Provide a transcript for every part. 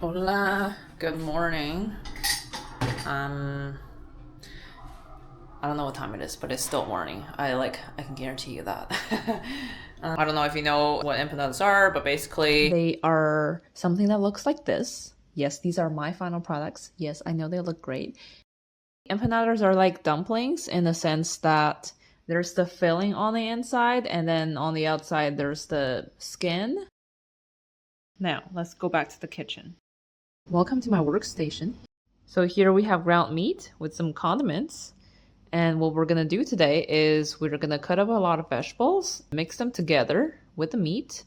Hola, good morning. I don't know what time it is, but it's still morning. I can guarantee you that. I don't know if you know what empanadas are, but basically they are something that looks like this. Yes, these are my final products. Yes, I know they look great. Empanadas are like dumplings in the sense that there's the filling on the inside and then on the outside there's the skin. Now, let's go back to the kitchen. Welcome to my workstation. So here we have ground meat with some condiments. And what we're gonna do today is we're gonna cut up a lot of vegetables, mix them together with the meat,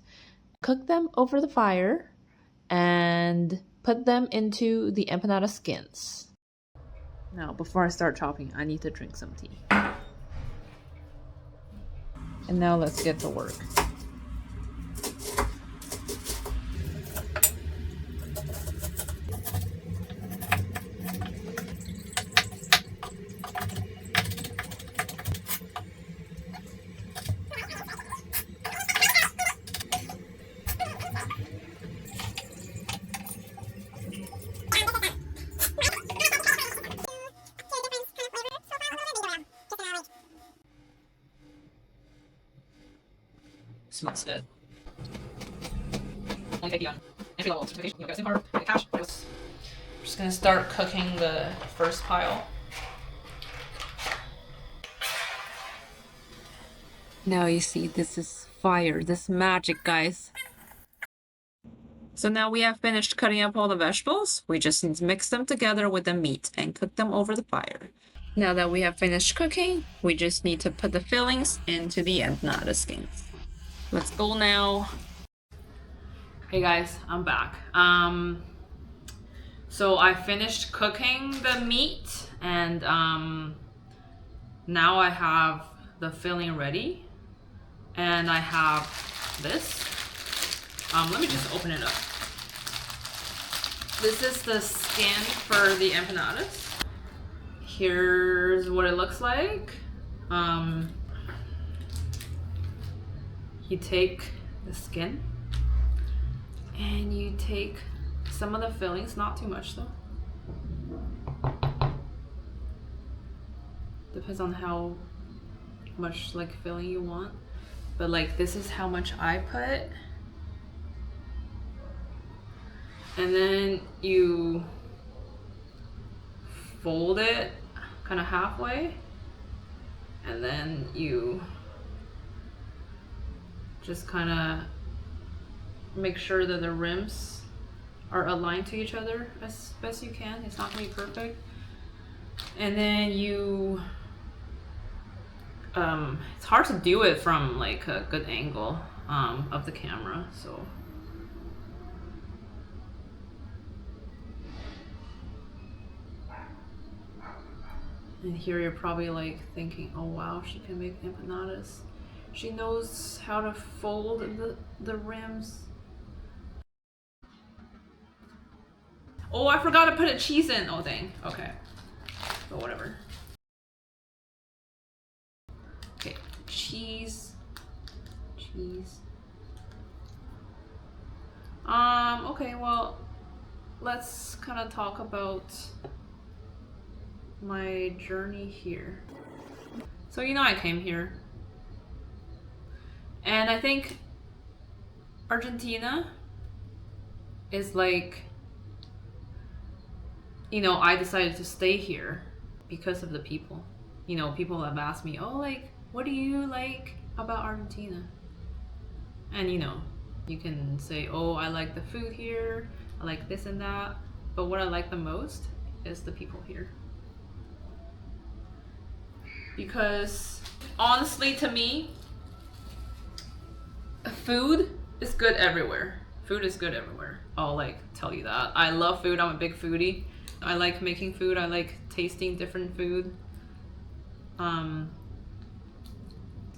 cook them over the fire, and put them into the empanada skins. Now, before I start chopping, I need to drink some tea. And now let's get to work. Smells good. Just gonna start cooking the first pile. Now you see, this is fire, this magic, guys. So now we have finished cutting up all the vegetables. We just need to mix them together with the meat and cook them over the fire. Now that we have finished cooking, we just need to put the fillings into the empanada skins. Let's go now. Hey guys, I'm back. So I finished cooking the meat and now I have the filling ready and I have this. Let me just open it up. This is the skin for the empanadas. Here's what it looks like. You take the skin and you take some of the fillings, not too much though. Depends on how much like filling you want. But like this is how much I put. And then you fold it kind of halfway. And then you just kind of make sure that the rims are aligned to each other as best you can. It's not gonna be perfect. And then you, it's hard to do it from like a good angle of the camera, so. And here you're probably like thinking, oh wow, she can make empanadas. She knows how to fold the rims. Oh, I forgot to put a cheese in. Oh dang, okay. But whatever. Okay, cheese. Okay, well, let's kind of talk about my journey here. So you know I came here. And I think Argentina is like, you know, I decided to stay here because of the people. You know, people have asked me, oh, like, what do you like about Argentina? And you know, you can say, oh, I like the food here, I like this and that. But what I like the most is the people here. Because honestly, to me, food is good everywhere. Food is good everywhere. I'll like tell you that. I love food. I'm a big foodie. I like making food. I like tasting different food.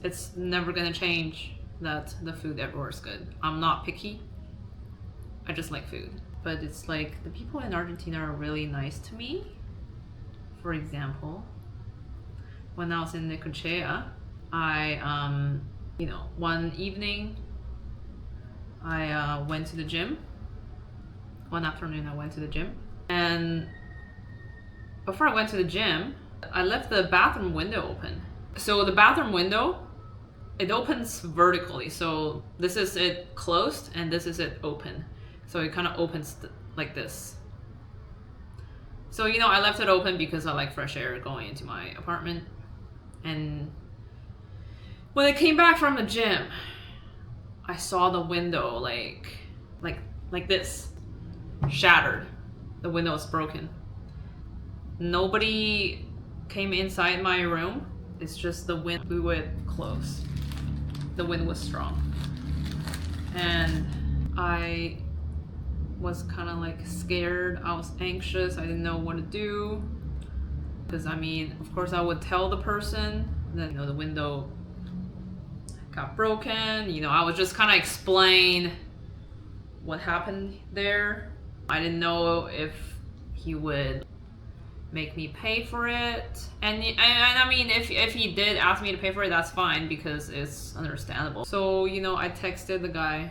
It's never gonna change that the food everywhere is good. I'm not picky. I just like food. But it's like the people in Argentina are really nice to me. For example, when I was in Necochea, I, you know, one evening I went to the gym one afternoon I went to the gym, and before I went to the gym, I left the bathroom window open. So the bathroom window, it opens vertically. So this is it closed and this is it open. So it kind of opens like this. So, you know, I left it open because I like fresh air going into my apartment. And when I came back from the gym, I saw the window like this, shattered. The window was broken. Nobody came inside my room. It's just the wind blew it close. The wind was strong. And I was kind of like scared. I was anxious. I didn't know what to do. Because I mean, of course I would tell the person that, you know, the window got broken. You know, I would just kind of explain what happened there. I didn't know if he would make me pay for it, and I mean, if he did ask me to pay for it, that's fine because it's understandable. So, you know, I texted the guy.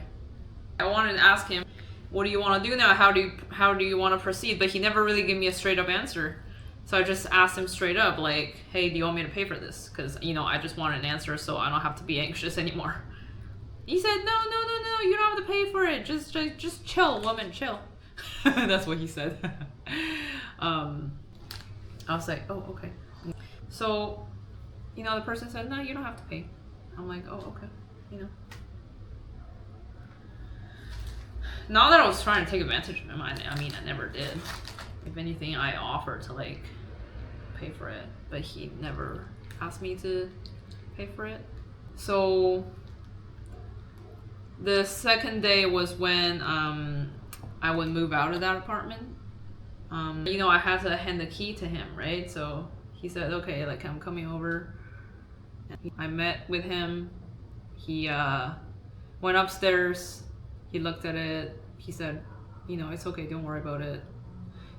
I wanted to ask him, what do you want to do now? How do you want to proceed? But he never really gave me a straight up answer. So I just asked him straight up, like, hey, do you want me to pay for this? Because, you know, I just wanted an answer so I don't have to be anxious anymore. He said, no, you don't have to pay for it. Just chill, woman, chill. That's what he said. I was like, oh, okay. So, you know, the person said, no, you don't have to pay. I'm like, oh, okay, you know. Not that I was trying to take advantage of him. I mean, I never did. If anything, I offered to, like, pay for it. But he never asked me to pay for it. So, the second day was when I would move out of that apartment. You know, I had to hand the key to him, right? So he said, okay, like, I'm coming over. And I met with him. He went upstairs. He looked at it. He said, you know, it's okay, don't worry about it.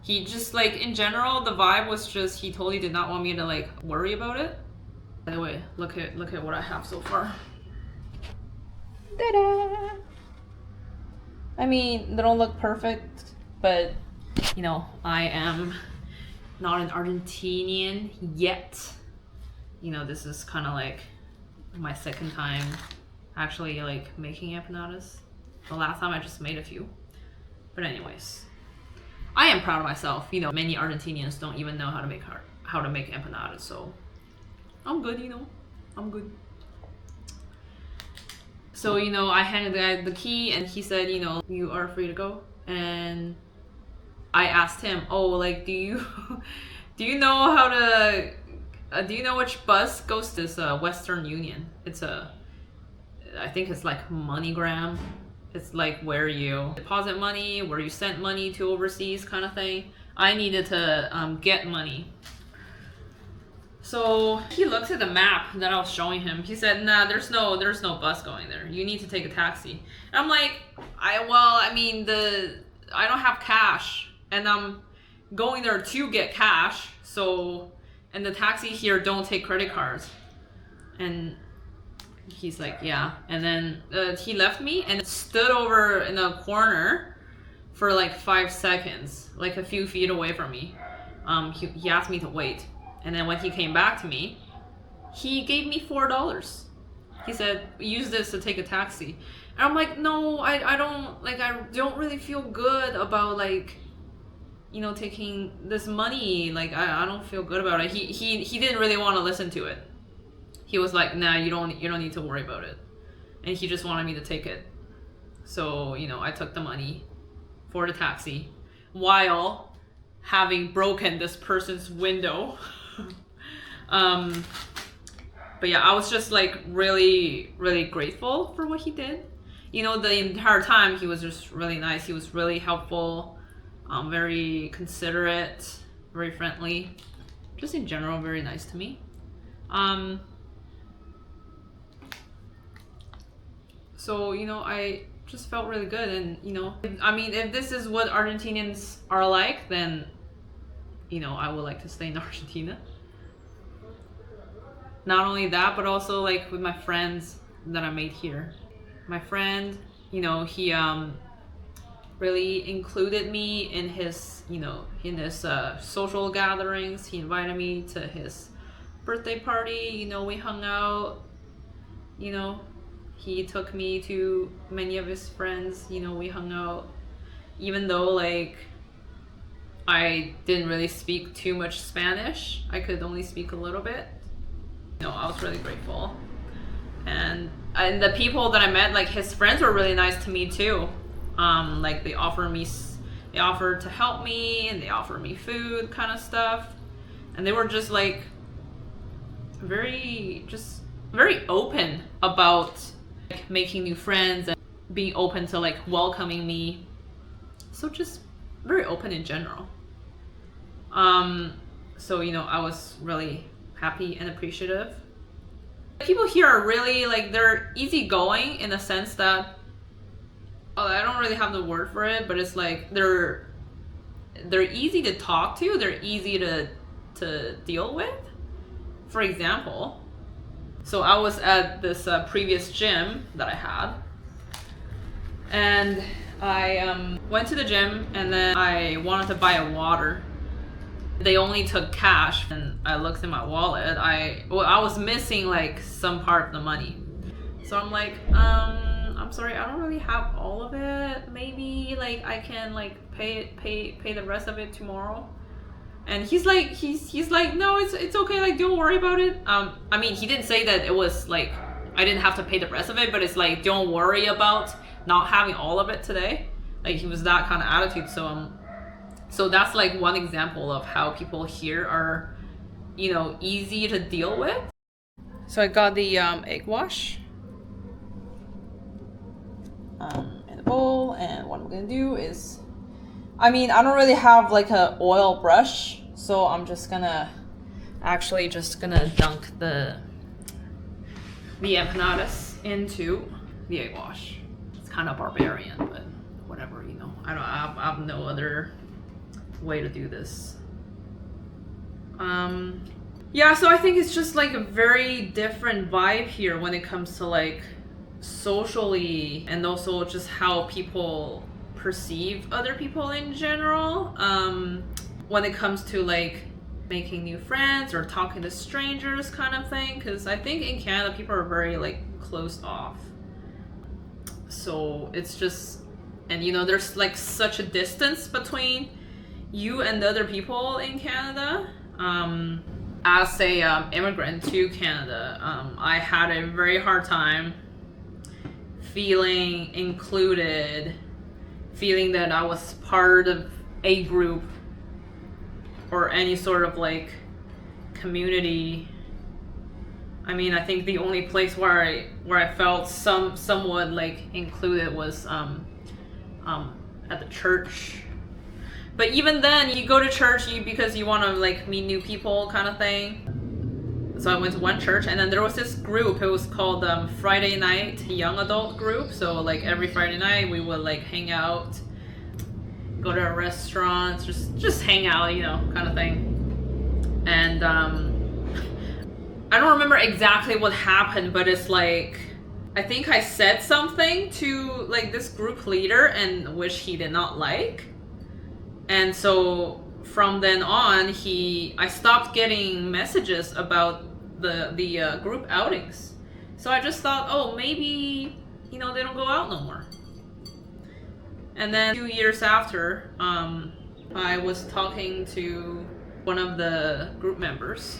He just, like, in general, the vibe was just, he totally did not want me to, like, worry about it. By the way, look at what I have so far. Ta-da! I mean, they don't look perfect, but, you know, I am not an Argentinian yet. You know, this is kind of like my second time actually, like, making empanadas. The last time I just made a few. But anyways, I am proud of myself. You know, many Argentinians don't even know how to make empanadas, so I'm good, you know. I'm good. So, you know, I handed the guy the key and he said, you know, you are free to go. And I asked him, oh, like, do you know how to, do you know which bus goes to this Western Union? It's I think it's like MoneyGram. It's like where you deposit money, where you send money to overseas kind of thing. I needed to get money. So he looked at the map that I was showing him. He said, nah, there's no bus going there. You need to take a taxi. And I'm like, I don't have cash and I'm going there to get cash. So, and the taxi here don't take credit cards. And he's like, yeah. And then he left me and stood over in a corner for like 5 seconds, like a few feet away from me. He asked me to wait. And then when he came back to me, he gave me $4. He said, use this to take a taxi. And I'm like, no, I don't really feel good about, like, you know, taking this money. Like, I don't feel good about it. He didn't really want to listen to it. He was like, nah, you don't need to worry about it. And he just wanted me to take it. So, you know, I took the money for the taxi while having broken this person's window. But yeah, I was just like really, really grateful for what he did. You know, the entire time he was just really nice. He was really helpful, very considerate, very friendly. Just in general, very nice to me. So, you know, I just felt really good. And, you know, if this is what Argentinians are like, then, you know, I would like to stay in Argentina. Not only that, but also, like, with my friends that I made here. My friend, you know, he really included me in his, in his social gatherings. He invited me to his birthday party. We hung out. He took me to many of his friends. We hung out. Even though like I didn't really speak too much Spanish, I could only speak a little bit. I was really grateful. And the people that I met, like his friends, were really nice to me too. Like they offered to help me, and they offered me food kind of stuff. And they were just like very open about like making new friends and being open to like welcoming me. So just very open in general. So I was really happy and appreciative. People here are really like, they're easygoing in the sense that, I don't really have the word for it, but it's like they're easy to talk to, they're easy to deal with. For example, so I was at this previous gym that I had, and I went to the gym, and then I wanted to buy a water. They only took cash, and I looked in my wallet. I was missing like some part of the money. So I'm like, I'm sorry, I don't really have all of it. Maybe like I can like pay the rest of it tomorrow. And he's like, no, it's okay, like don't worry about it. I mean, he didn't say that it was like I didn't have to pay the rest of it, but it's like, don't worry about not having all of it today. Like he was that kind of attitude. So that's like one example of how people here are, easy to deal with. So I got the egg wash in the bowl, and what I'm gonna do is, I don't really have like a oil brush, so I'm just gonna dunk the empanadas into the egg wash. It's kind of barbarian, but whatever, I have no other way to do this. Yeah, so I think it's just like a very different vibe here when it comes to like socially, and also just how people perceive other people in general, when it comes to like making new friends or talking to strangers kind of thing. Because I think in Canada people are very like closed off, so it's just, and there's like such a distance between you and the other people in Canada. As a immigrant to Canada, I had a very hard time feeling included, feeling that I was part of a group or any sort of like community. I think the only place where I felt somewhat like included was at the church. But even then, you go to church because you want to like meet new people kind of thing. So I went to one church, and then there was this group. It was called Friday Night Young Adult Group. So like every Friday night we would like hang out, go to a restaurant, just hang out, kind of thing. And I don't remember exactly what happened, but it's like, I think I said something to like this group leader, and which he did not like. And so from then on, I stopped getting messages about the group outings. So I just thought, oh, maybe, they don't go out no more. And then 2 years after, I was talking to one of the group members,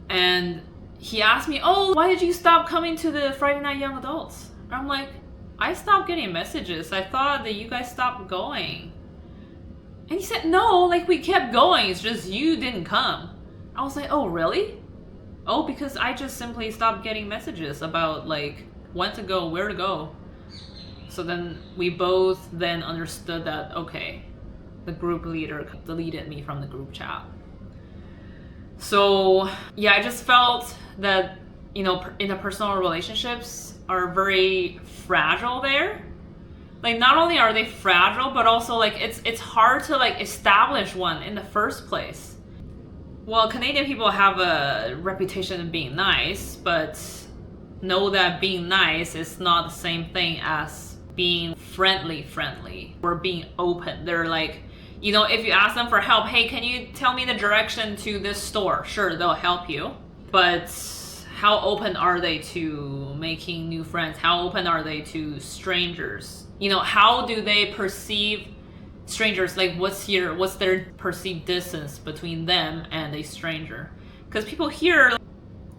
and he asked me, oh, why did you stop coming to the Friday Night Young Adults? And I'm like, I stopped getting messages. I thought that you guys stopped going. And he said, no, like we kept going. It's just you didn't come. I was like, oh, really? Oh, because I just simply stopped getting messages about like when to go, where to go. So then we both then understood that, okay, the group leader deleted me from the group chat. So yeah, I just felt that, interpersonal relationships are very fragile there. Like not only are they fragile, but also like it's hard to like establish one in the first place. Well, Canadian people have a reputation of being nice, but know that being nice is not the same thing as being friendly, or being open. They're like, you know, if you ask them for help, hey, can you tell me the direction to this store? Sure, they'll help you. But how open are they to making new friends? How open are they to strangers? You know, how do they perceive strangers? Like, what's their perceived distance between them and a stranger? Because people here,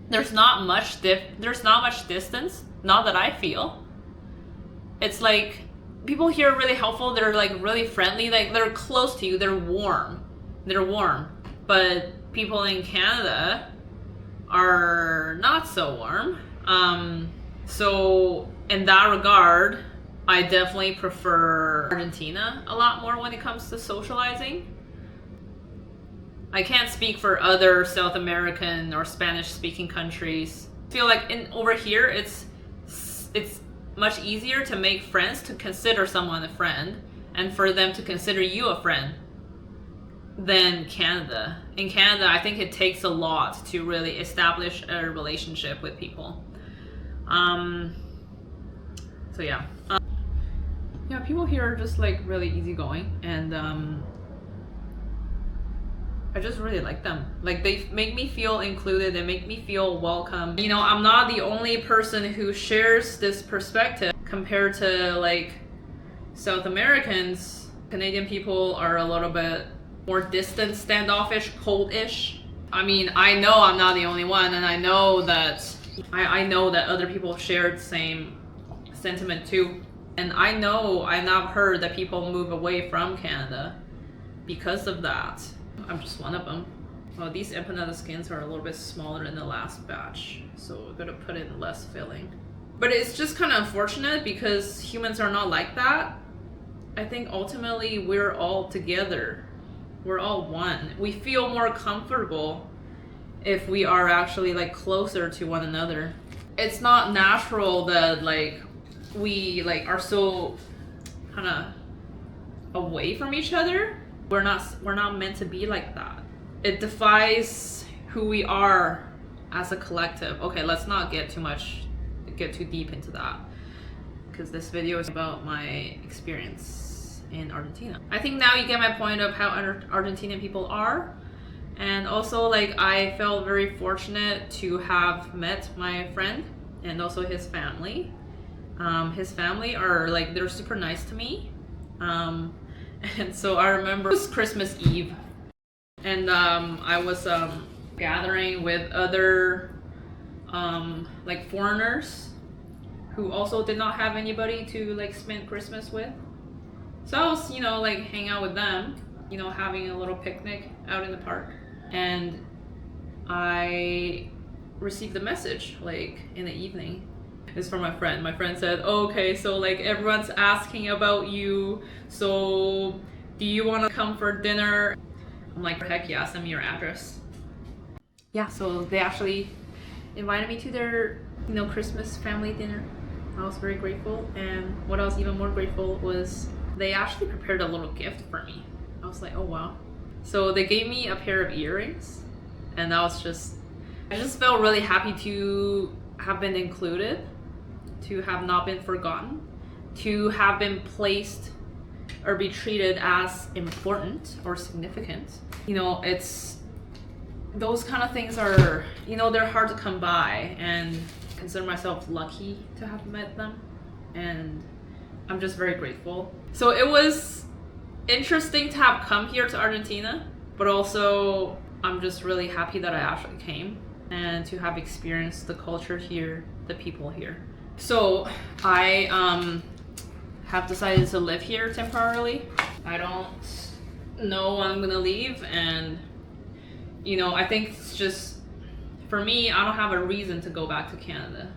there's not much distance, not that I feel. It's like people here are really helpful. They're like really friendly. Like, they're close to you. They're warm. But people in Canada are not so warm. So in that regard, I definitely prefer Argentina a lot more when it comes to socializing. I can't speak for other South American or Spanish-speaking countries. I feel like over here, it's much easier to make friends, to consider someone a friend, and for them to consider you a friend than Canada. In Canada, I think it takes a lot to really establish a relationship with people. So yeah. Yeah, people here are just like really easygoing, and I just really like them. Like, they make me feel included, they make me feel welcome. You know, I'm not the only person who shares this perspective compared to like South Americans. Canadian people are a little bit more distant, standoffish, cold-ish. I mean, I know I'm not the only one, and I know that other people share the same sentiment too. And I know, I've heard that people move away from Canada because of that. I'm just one of them. Well, these empanada skins are a little bit smaller than the last batch, so we're gonna put in less filling. But it's just kind of unfortunate because humans are not like that. I think ultimately we're all together. We're all one. We feel more comfortable if we are actually like closer to one another. It's not natural that like we like are so kind of away from each other. We're not meant to be like that. It defies who we are as a collective. Okay, let's not get too deep into that, because this video is about my experience in Argentina. I think now you get my point of how Argentinian people are. And also, like, I felt very fortunate to have met my friend and also his family. His family are like, they're super nice to me. And so I remember it was Christmas Eve, and I was gathering with other like foreigners who also did not have anybody to like spend Christmas with. So I was, you know, like hang out with them, you know, having a little picnic out in the park. And I received a message like in the evening. It's from my friend. My friend said, oh, okay, so like everyone's asking about you, so do you want to come for dinner? I'm like, heck yeah, send me your address. Yeah, so they actually invited me to their, you know, Christmas family dinner. I was very grateful, and what I was even more grateful was they actually prepared a little gift for me. I was like, oh wow. So they gave me a pair of earrings, and I just felt really happy to have been included, to have not been forgotten, to have been placed or be treated as important or significant. You know, it's those kind of things are, you know, they're hard to come by, and I consider myself lucky to have met them, and I'm just very grateful. So it was interesting to have come here to Argentina, but also I'm just really happy that I actually came and to have experienced the culture here, the people here. So I have decided to live here temporarily. I don't know when I'm gonna leave, and you know, I think it's just, for me, I don't have a reason to go back to Canada.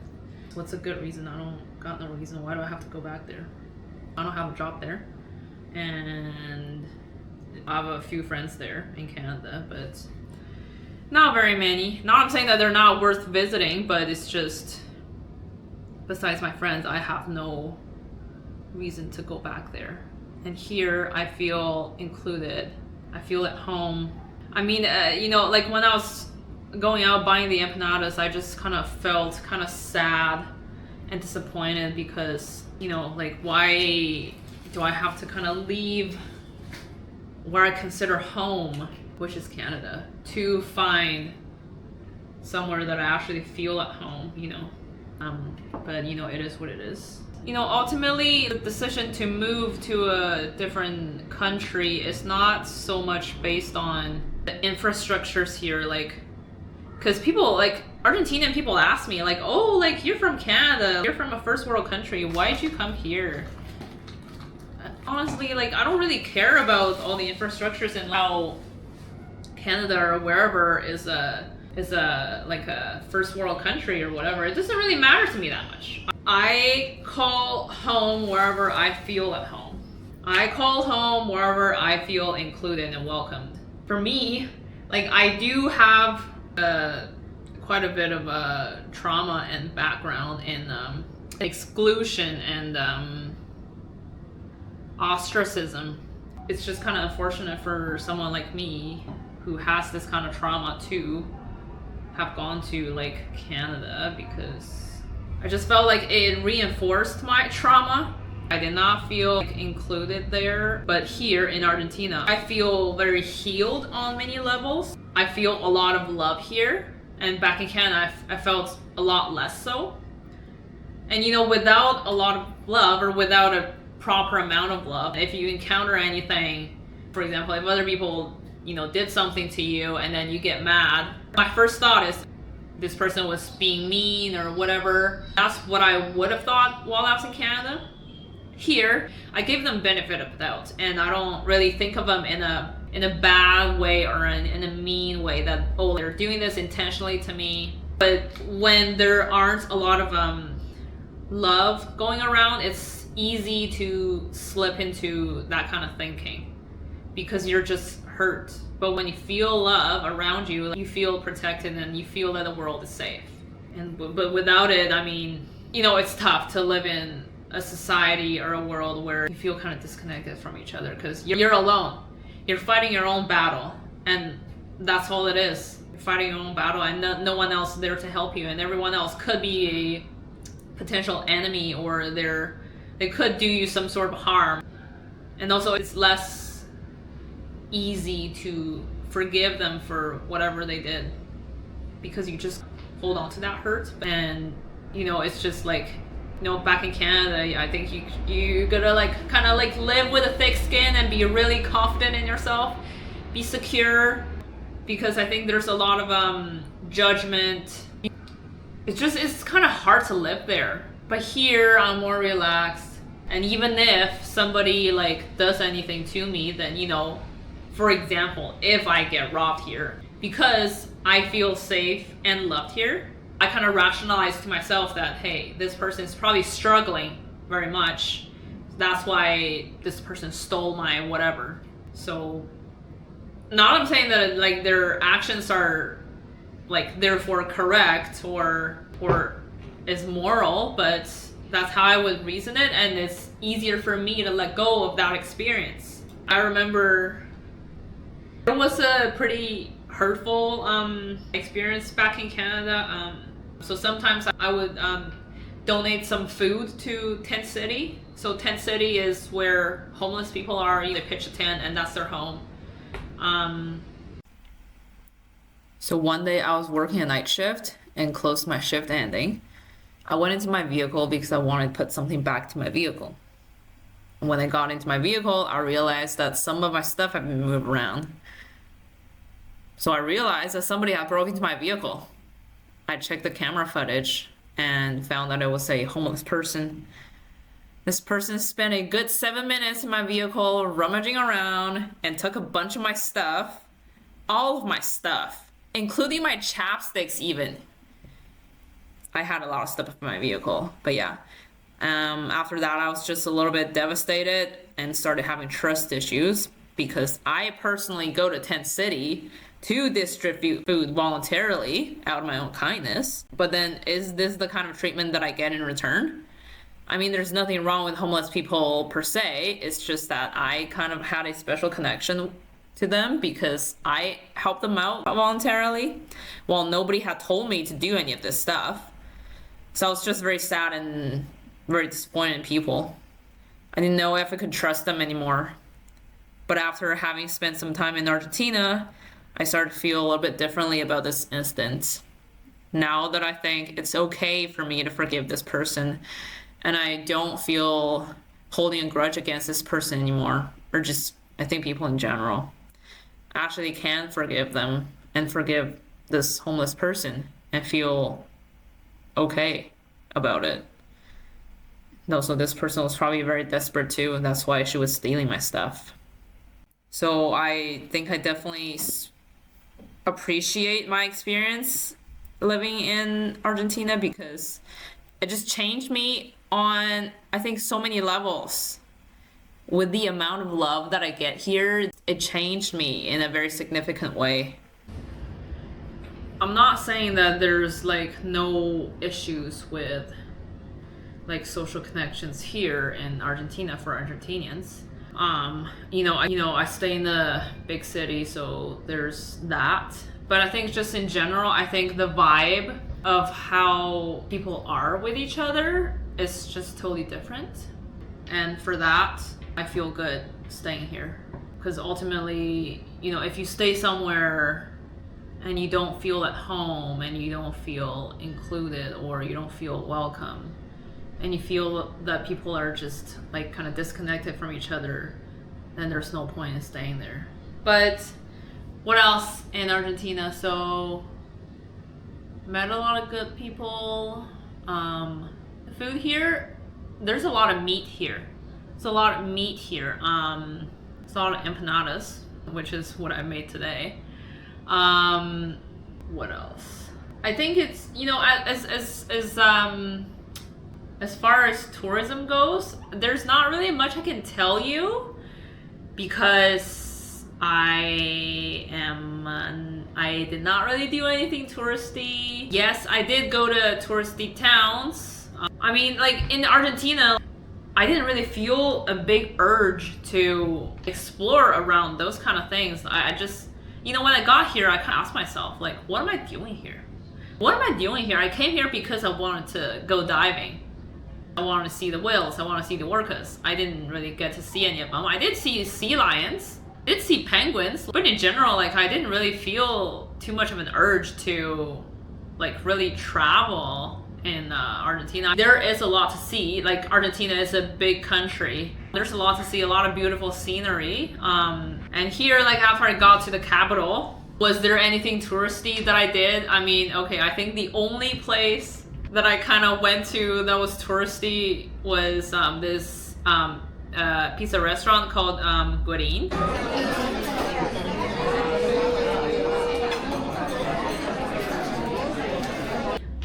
What's a good reason? I don't got no reason. Why do I have to go back there? I don't have a job there, and I have a few friends there in Canada, but not very many. Not I'm saying that they're not worth visiting, but it's just, besides my friends, I have no reason to go back there. And here I feel included. I feel at home. I mean, you know, like when I was going out buying the empanadas, I just kind of felt kind of sad and disappointed because, you know, like, why do I have to kind of leave where I consider home, which is Canada, to find somewhere that I actually feel at home, you know? But, you know, it is what it is. You know, ultimately, the decision to move to a different country is not so much based on the infrastructures here, like, because people, like, Argentinian people ask me, like, oh, like, you're from Canada, you're from a first world country, why'd you come here? Honestly, like, I don't really care about all the infrastructures and how Canada or wherever is a like a first world country or whatever. It doesn't really matter to me that much. I call home wherever I feel at home. I call home wherever I feel included and welcomed. For me, like, I do have quite a bit of a trauma and background in exclusion and ostracism. It's just kind of unfortunate for someone like me who has this kind of trauma to have gone to, like, Canada, because I just felt like it reinforced my trauma. I did not feel, like, included there. But here in Argentina, I feel very healed on many levels. I feel a lot of love here. And back in Canada, I felt a lot less so. And, you know, without a lot of love, or without a proper amount of love, if you encounter anything, for example, if other people, you know, did something to you and then you get mad, my first thought is this person was being mean or whatever. That's what I would have thought while I was in Canada. Here, I give them benefit of the doubt, and I don't really think of them in a bad way or in a mean way that, oh, they're doing this intentionally to me. But when there aren't a lot of love going around, it's easy to slip into that kind of thinking because you're just hurt. But when you feel love around you, you feel protected and you feel that the world is safe. But without it, I mean, you know, it's tough to live in a society or a world where you feel kind of disconnected from each other because you're alone. You're fighting your own battle, and that's all it is. You're fighting your own battle, and no one else is there to help you, and everyone else could be a potential enemy, or they could do you some sort of harm. And also, it's less easy to forgive them for whatever they did because you just hold on to that hurt. And, you know, it's just like, you know, back in Canada, I think you gotta, like, kind of, like, live with a thick skin and be really confident in yourself, be secure, because I think there's a lot of judgment. It's kind of hard to live there. But here, I'm more relaxed. And even if somebody, like, does anything to me, then, you know, for example, if I get robbed here, because I feel safe and loved here, I kind of rationalize to myself that, hey, this person's probably struggling very much. That's why this person stole my whatever. So, not I'm saying that, like, their actions are, like, therefore correct or is moral, but that's how I would reason it, and it's easier for me to let go of that experience. I remember it was a pretty hurtful experience back in Canada. So sometimes I would donate some food to Tent City. So Tent City is where homeless people are. They pitch a tent and that's their home. So one day I was working a night shift and close to my shift ending. I went into my vehicle because I wanted to put something back to my vehicle. And when I got into my vehicle, I realized that some of my stuff had been moved around. So I realized that somebody had broken into my vehicle. I checked the camera footage and found that it was a homeless person. This person spent a good 7 minutes in my vehicle rummaging around and took a bunch of my stuff, all of my stuff, including my chapsticks even. I had a lot of stuff in my vehicle, but yeah. After that, I was just a little bit devastated and started having trust issues because I personally go to Tent City to distribute food voluntarily out of my own kindness. But then, is this the kind of treatment that I get in return? I mean, there's nothing wrong with homeless people per se. It's just that I kind of had a special connection to them because I helped them out voluntarily while nobody had told me to do any of this stuff. So I was just very sad and very disappointed in people. I didn't know if I could trust them anymore. But after having spent some time in Argentina, I started to feel a little bit differently about this instance. Now that I think it's okay for me to forgive this person, and I don't feel holding a grudge against this person anymore, or just, I think people in general, actually can forgive them and forgive this homeless person and feel okay about it. And also, this person was probably very desperate too, and that's why she was stealing my stuff. So I think I definitely appreciate my experience living in Argentina because it just changed me on, I think, so many levels. With the amount of love that I get here, it changed me in a very significant way. I'm not saying that there's like no issues with like social connections here in Argentina for Argentinians. I stay in the big city, so there's that. But I think just in general, I think the vibe of how people are with each other is just totally different. And for that, I feel good staying here. Because ultimately, if you stay somewhere and you don't feel at home and you don't feel included or you don't feel welcome, and you feel that people are just like kind of disconnected from each other, then there's no point in staying there. But what else in Argentina? So met a lot of good people. The food here, there's a lot of meat here. It's a lot of meat here. It's a lot of empanadas, which is what I made today. What else? I think it's, as far as tourism goes, there's not really much I can tell you because I did not really do anything touristy. Yes, I did go to touristy towns. Like in Argentina, I didn't really feel a big urge to explore around those kind of things. I just, when I got here, I kind of asked myself, like, what am I doing here? What am I doing here? I came here because I wanted to go diving. I wanted to see the whales. I want to see the orcas. I didn't really get to see any of them. I did see sea lions. Did see penguins. But in general, like, I didn't really feel too much of an urge to, like, really travel in Argentina. There is a lot to see. Like, Argentina is a big country. There's a lot to see, a lot of beautiful scenery. And here, like, after I got to the capital, was there anything touristy that I did? I think the only place that I kind of went to that was touristy was this pizza restaurant called Guarín.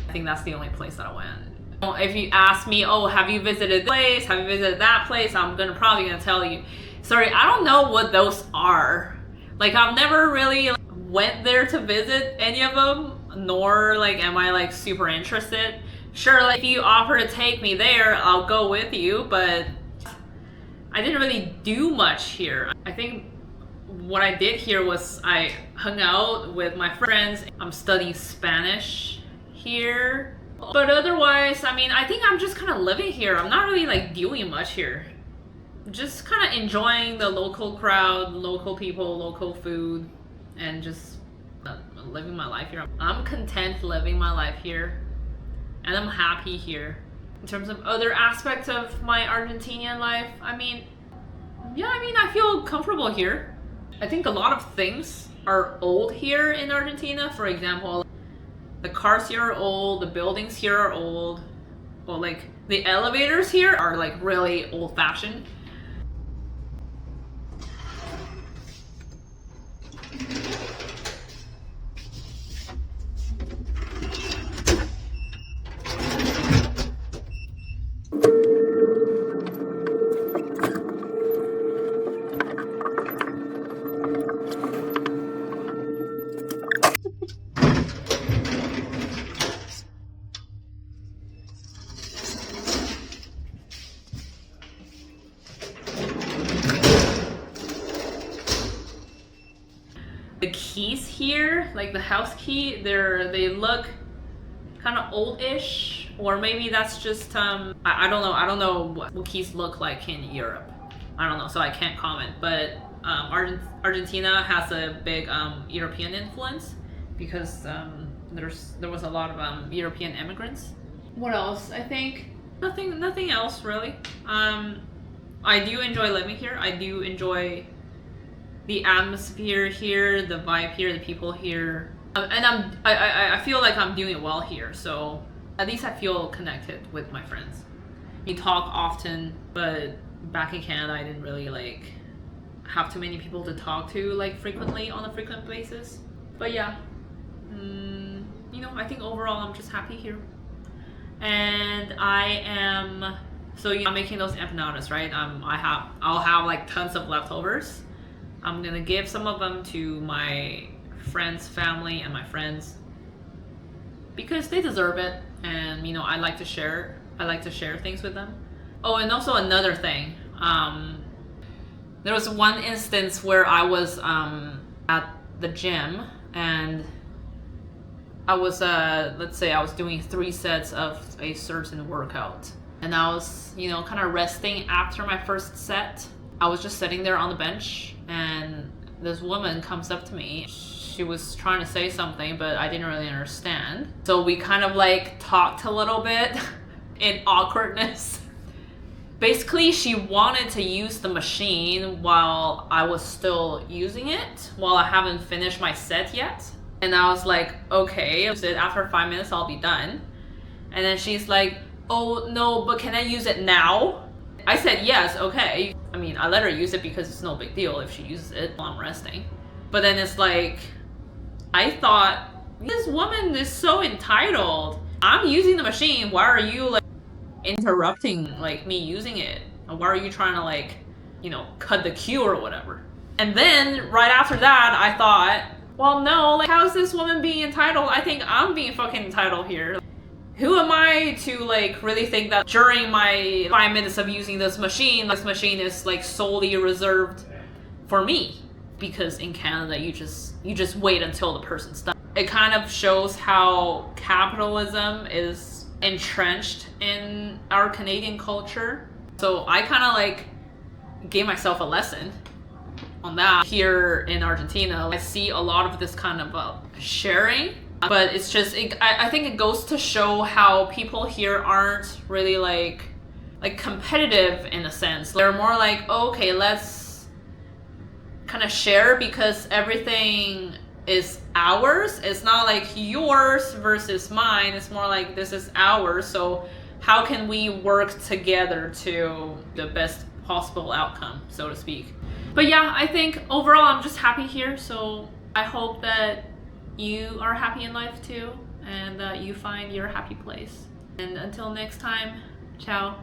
I think that's the only place that I went. If you ask me, oh, have you visited this place? Have you visited that place? I'm probably gonna tell you, sorry, I don't know what those are. Like, I've never really went there to visit any of them, nor like am I like super interested. Sure, like if you offer to take me there, I'll go with you, but I didn't really do much here. I think what I did here was I hung out with my friends. I'm studying Spanish here. But otherwise, I think I'm just kind of living here. I'm not really like doing much here. Just kind of enjoying the local crowd, local people, local food, and just living my life here. I'm content living my life here, and I'm happy here. In terms of other aspects of my Argentinian life, I feel comfortable here. I think a lot of things are old here in Argentina. For example, the cars here are old, the buildings here are old. Well, like the elevators here are like really old-fashioned. The keys here, like the house key, they look kind of old-ish. or maybe that's just I don't know. I don't know what Wookiees look like in Europe. I don't know, so I can't comment. But Argentina has a big European influence because there was a lot of European immigrants. What else? I think nothing else really. I do enjoy living here. I do enjoy the atmosphere here, the vibe here, the people here, and I feel like I'm doing well here. So at least I feel connected with my friends. We talk often, but back in Canada, I didn't really like have too many people to talk to like frequently on a frequent basis. But yeah, you know, I think overall I'm just happy here, and I am. So I'm making those empanadas, right? I'll have like tons of leftovers. I'm gonna give some of them to my friends, family, and my friends because they deserve it, and you know I like to share. I like to share things with them. Oh, and also another thing. There was one instance where I was at the gym and I was let's say I was doing 3 sets of a certain workout. And I was, you know, kind of resting after my first set. I was just sitting there on the bench and this woman comes up to me. She was trying to say something, but I didn't really understand. So we kind of like talked a little bit in awkwardness. Basically, she wanted to use the machine while I was still using it, while I haven't finished my set yet. And I was like, okay, after 5 minutes, I'll be done. And then she's like, oh no, but can I use it now? I said yes, okay. I mean, I let her use it because it's no big deal if she uses it while I'm resting. But then it's like, I thought, this woman is so entitled. I'm using the machine, why are you like interrupting like me using it? Why are you trying to like, you know, cut the queue or whatever? And then right after that, I thought, well no, like how is this woman being entitled? I think I'm being fucking entitled here. Who am I to like really think that during my 5 minutes of using this machine is like solely reserved for me? Because in Canada, you just wait until the person's done. It kind of shows how capitalism is entrenched in our Canadian culture. So I kind of like gave myself a lesson on that. Here in Argentina, I see a lot of this kind of sharing. But it's just, I think it goes to show how people here aren't really like competitive in a sense. They're more like, oh, okay, let's kind of share because everything is ours. It's not like yours versus mine. It's more like this is ours. So how can we work together to the best possible outcome, so to speak? But yeah, I think overall I'm just happy here. So I hope that you are happy in life too, and that you find your happy place. And until next time, ciao.